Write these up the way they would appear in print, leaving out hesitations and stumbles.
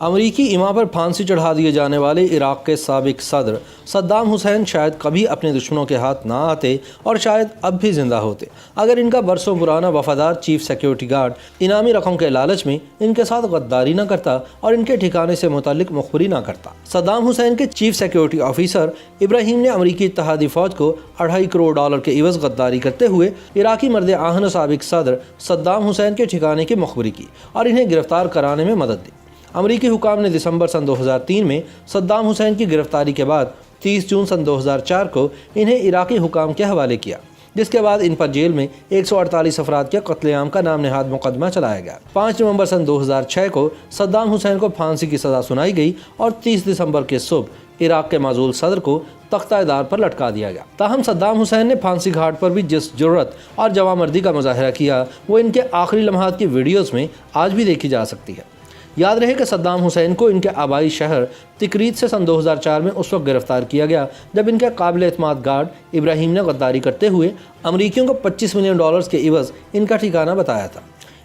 امریکی ایما پر پھانسی چڑھا دیے جانے والے عراق کے سابق صدر صدام حسین شاید کبھی اپنے دشمنوں کے ہاتھ نہ آتے اور شاید اب بھی زندہ ہوتے اگر ان کا برسوں پرانا وفادار چیف سیکیورٹی گارڈ انعامی رقم کے لالچ میں ان کے ساتھ غداری نہ کرتا اور ان کے ٹھکانے سے متعلق مخبری نہ کرتا۔ صدام حسین کے چیف سیکیورٹی آفیسر ابراہیم نے امریکی اتحادی فوج کو $2.5 کروڑ کے عوض غداری کرتے ہوئے عراقی مرد آہن سابق صدر صدام حسین کے ٹھکانے کی مخبری کی اور انہیں گرفتار کرانے میں مدد دی۔ امریکی حکام نے دسمبر سن 2003 میں صدام حسین کی گرفتاری کے بعد 30 جون سن 2004 کو انہیں عراقی حکام کے حوالے کیا، جس کے بعد ان پر جیل میں 148 افراد کے قتل عام کا نام نہاد مقدمہ چلایا گیا۔ 5 نومبر سن 2006 کو صدام حسین کو پھانسی کی سزا سنائی گئی اور 30 دسمبر کے صبح عراق کے معزول صدر کو تختہ دار پر لٹکا دیا گیا۔ تاہم صدام حسین نے پھانسی گھاٹ پر بھی جس جرأت اور جوانمردی کا مظاہرہ کیا وہ ان کے آخری لمحات کی ویڈیوز میں آج بھی دیکھی جا سکتی ہے۔ یاد رہے کہ صدام حسین کو ان کے آبائی شہر تکریت سے سن 2004 میں اس وقت گرفتار کیا گیا جب ان کے قابل اعتماد گارڈ ابراہیم نے غداری کرتے ہوئے امریکیوں کو $25 ملین کے عوض ان کا ٹھکانہ بتایا تھا۔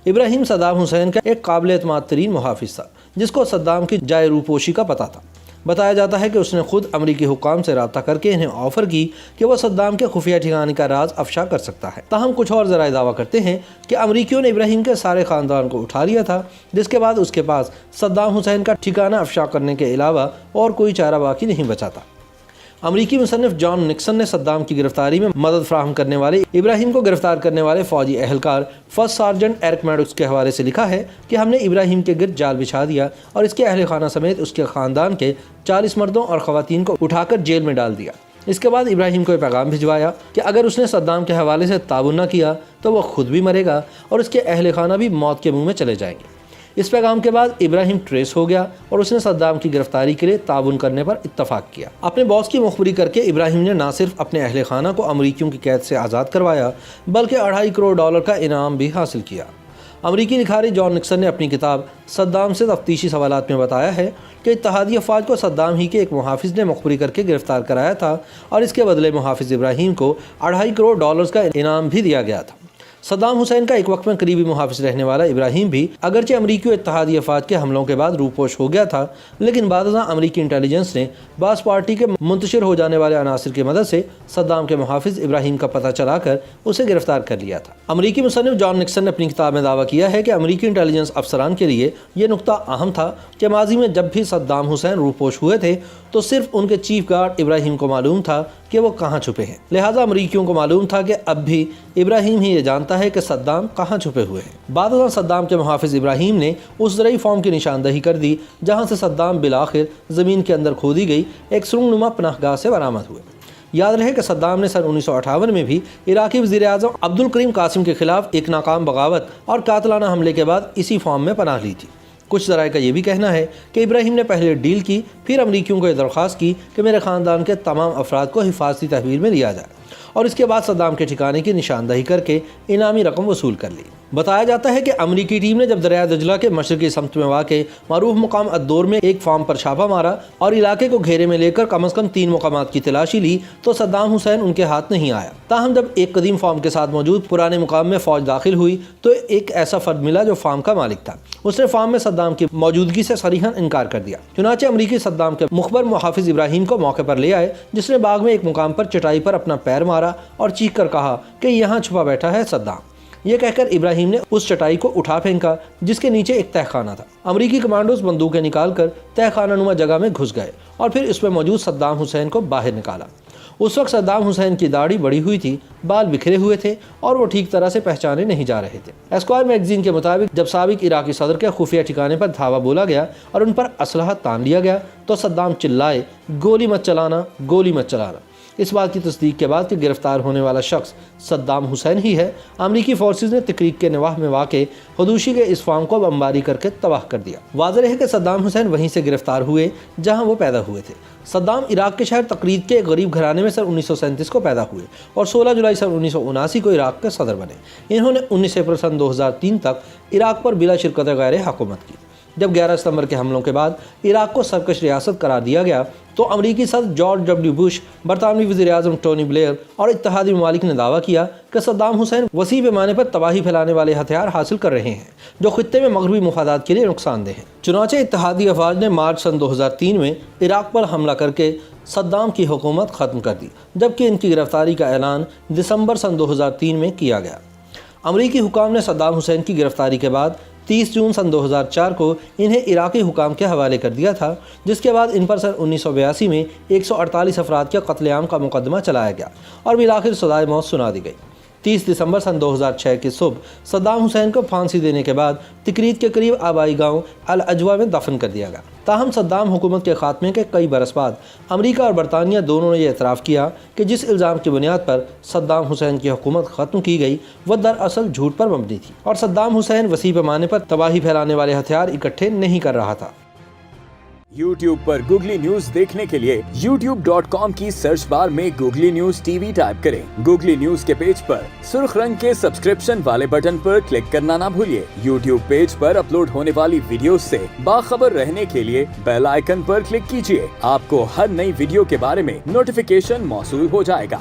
ابراہیم صدام حسین کا ایک قابل اعتماد ترین محافظ تھا جس کو صدام کی جائے روپوشی کا پتہ تھا۔ بتایا جاتا ہے کہ اس نے خود امریکی حکام سے رابطہ کر کے انہیں آفر کی کہ وہ صدام کے خفیہ ٹھکانے کا راز افشا کر سکتا ہے۔ تاہم کچھ اور ذرائع دعویٰ کرتے ہیں کہ امریکیوں نے ابراہیم کے سارے خاندان کو اٹھا لیا تھا، جس کے بعد اس کے پاس صدام حسین کا ٹھکانہ افشا کرنے کے علاوہ اور کوئی چارہ باقی نہیں بچا تھا۔ امریکی مصنف جان نکسن نے صدام کی گرفتاری میں مدد فراہم کرنے والے ابراہیم کو گرفتار کرنے والے فوجی اہلکار فرسٹ سارجنٹ ایرک میڈوکس کے حوالے سے لکھا ہے کہ ہم نے ابراہیم کے گرد جال بچھا دیا اور اس کے اہل خانہ سمیت اس کے خاندان کے 40 مردوں اور خواتین کو اٹھا کر جیل میں ڈال دیا۔ اس کے بعد ابراہیم کو یہ پیغام بھجوایا کہ اگر اس نے صدام کے حوالے سے تعاون نہ کیا تو وہ خود بھی مرے گا اور اس کے اہل خانہ بھی موت کے منہ میں چلے جائیں گے۔ اس پیغام کے بعد ابراہیم ٹریس ہو گیا اور اس نے صدام کی گرفتاری کے لیے تعاون کرنے پر اتفاق کیا۔ اپنے باس کی مخبری کر کے ابراہیم نے نہ صرف اپنے اہل خانہ کو امریکیوں کی قید سے آزاد کروایا بلکہ $2.5 کروڑ کا انعام بھی حاصل کیا۔ امریکی لکھاری جان نکسن نے اپنی کتاب صدام سے تفتیشی سوالات میں بتایا ہے کہ اتحادی افواج کو صدام ہی کے ایک محافظ نے مخبری کر کے گرفتار کرایا تھا اور اس کے بدلے محافظ ابراہیم کو $2.5 کروڑ کا انعام بھی دیا گیا تھا۔ صدام حسین کا ایک وقت میں قریبی محافظ رہنے والا ابراہیم بھی اگرچہ امریکی و اتحادی افواج کے حملوں کے بعد روپوش ہو گیا تھا، لیکن بعد ازاں امریکی انٹیلیجنس نے باس پارٹی کے منتشر ہو جانے والے عناصر کی مدد سے صدام کے محافظ ابراہیم کا پتہ چلا کر اسے گرفتار کر لیا تھا۔ امریکی مصنف جان نکسن نے اپنی کتاب میں دعویٰ کیا ہے کہ امریکی انٹیلیجنس افسران کے لیے یہ نقطہ اہم تھا کہ ماضی میں جب بھی صدام حسین روپوش ہوئے تھے تو صرف ان کے چیف گارڈ ابراہیم کو معلوم تھا کہ وہ کہاں چھپے ہیں، لہٰذا امریکیوں کو معلوم تھا کہ اب بھی ابراہیم ہی یہ جانتا ہے کہ صدام کہاں چھپے ہوئے ہیں۔ بعد ازاں صدام کے محافظ ابراہیم نے اس زرعی فارم کی نشاندہی کر دی جہاں سے صدام بالآخر زمین کے اندر کھودی گئی ایک سرنگ نما پناہ گاہ سے برآمد ہوئے۔ یاد رہے کہ صدام نے سن 1958 میں بھی عراقی وزیر اعظم عبدالکریم قاسم کے خلاف ایک ناکام بغاوت اور قاتلانہ حملے کے بعد اسی فارم میں پناہ لی تھی۔ کچھ ذرائع کا یہ بھی کہنا ہے کہ ابراہیم نے پہلے ڈیل کی، پھر امریکیوں کو یہ درخواست کی کہ میرے خاندان کے تمام افراد کو حفاظتی تحویل میں لیا جائے اور اس کے بعد صدام کے ٹھکانے کی نشاندہی کر کے انعامی رقم وصول کر لی۔ بتایا جاتا ہے کہ امریکی ٹیم نے جب دریائے دجلہ کے مشرقی سمت میں واقع معروف مقام الدور میں ایک فارم پر چھاپہ مارا اور علاقے کو گھیرے میں لے کر کم از کم 3 مقامات کی تلاشی لی تو صدام حسین ان کے ہاتھ نہیں آیا۔ تاہم جب ایک قدیم فارم کے ساتھ موجود پرانے مقام میں فوج داخل ہوئی تو ایک ایسا فرد ملا جو فارم کا مالک تھا۔ اس نے فارم میں صدام کی موجودگی سے صریحاً انکار کر دیا۔ چنانچہ امریکی صدام کے مخبر محافظ ابراہیم کو موقع پر لے آئے، جس نے باغ میں ایک مقام پر چٹائی پر اپنا پیر مارا اور چیخ کر کہا کہ یہاں چھپا بیٹھا ہے صدام۔ یہ کہہ کر ابراہیم نے اس چٹائی کو اٹھا پھینکا جس کے نیچے ایک تہہ خانہ تھا۔ امریکی کمانڈوز بندوقیں نکال کر تہہ خانہ نما جگہ میں گھس گئے اور پھر اس میں موجود صدام حسین کو باہر نکالا۔ اس وقت صدام حسین کی داڑھی بڑی ہوئی تھی، بال بکھرے ہوئے تھے اور وہ ٹھیک طرح سے پہچانے نہیں جا رہے تھے۔ اسکوائر میگزین کے مطابق جب سابق عراقی صدر کے خفیہ ٹھکانے پر دھاوا بولا گیا اور ان پر اسلحہ تان لیا گیا تو صدام چلائے، گولی مت چلانا، گولی مت چلانا۔ اس بات کی تصدیق کے بعد کہ گرفتار ہونے والا شخص صدام حسین ہی ہے، امریکی فورسز نے تکریک کے نواح میں واقع حدوشی کے اس فارم کو بمباری کر کے تباہ کر دیا۔ واضح ہے کہ صدام حسین وہیں سے گرفتار ہوئے جہاں وہ پیدا ہوئے تھے۔ صدام عراق کے شہر تقریت کے ایک غریب گھرانے میں سن 1937 کو پیدا ہوئے اور 16 جولائی سن 1979 کو عراق کے صدر بنے۔ انہوں نے 19 اپریل سن 2003 تک عراق پر بلا شرکت غیر حکومت کی۔ جب 11 ستمبر کے حملوں کے بعد عراق کو سرکش ریاست قرار دیا گیا تو امریکی صدر جارج ڈبلیو بش، برطانوی وزیر اعظم ٹونی بلیئر اور اتحادی ممالک نے دعویٰ کیا کہ صدام حسین وسیع پیمانے پر تباہی پھیلانے والے ہتھیار حاصل کر رہے ہیں جو خطے میں مغربی مفادات کے لیے نقصان دہ ہیں۔ چنانچہ اتحادی افواج نے مارچ سن 2003 میں عراق پر حملہ کر کے صدام کی حکومت ختم کر دی، جبکہ ان کی گرفتاری کا اعلان دسمبر سن 2003 میں کیا گیا۔ امریکی حکام نے صدام حسین کی گرفتاری کے بعد 30 جون سن 2004 کو انہیں عراقی حکام کے حوالے کر دیا تھا، جس کے بعد ان پر سن 1982 میں 148 افراد کے قتل عام کا مقدمہ چلایا گیا اور بالآخر سزائے موت سنا دی گئی۔ 30 دسمبر سن 2006 کی صبح صدام حسین کو پھانسی دینے کے بعد تکریت کے قریب آبائی گاؤں العجوہ میں دفن کر دیا گیا۔ تاہم صدام حکومت کے خاتمے کے کئی برس بعد امریکہ اور برطانیہ دونوں نے یہ اعتراف کیا کہ جس الزام کی بنیاد پر صدام حسین کی حکومت ختم کی گئی وہ دراصل جھوٹ پر مبنی تھی اور صدام حسین وسیع پیمانے پر تباہی پھیلانے والے ہتھیار اکٹھے نہیں کر رہا تھا۔ YouTube پر گوگلی نیوز دیکھنے کے لیے youtube.com کی سرچ بار میں googly news T V type کریں۔ گوگلی نیوز کے پیج پر سرخ رنگ کے سبسکرپشن والے بٹن پر کلک کرنا نہ بھولیے۔ YouTube پیج پر اپلوڈ ہونے والی ویڈیوز سے باخبر رہنے کے لیے بیل آئیکن پر کلک کیجیے۔ آپ کو ہر نئی ویڈیو کے بارے میں نوٹیفیکیشن موصول ہو جائے گا۔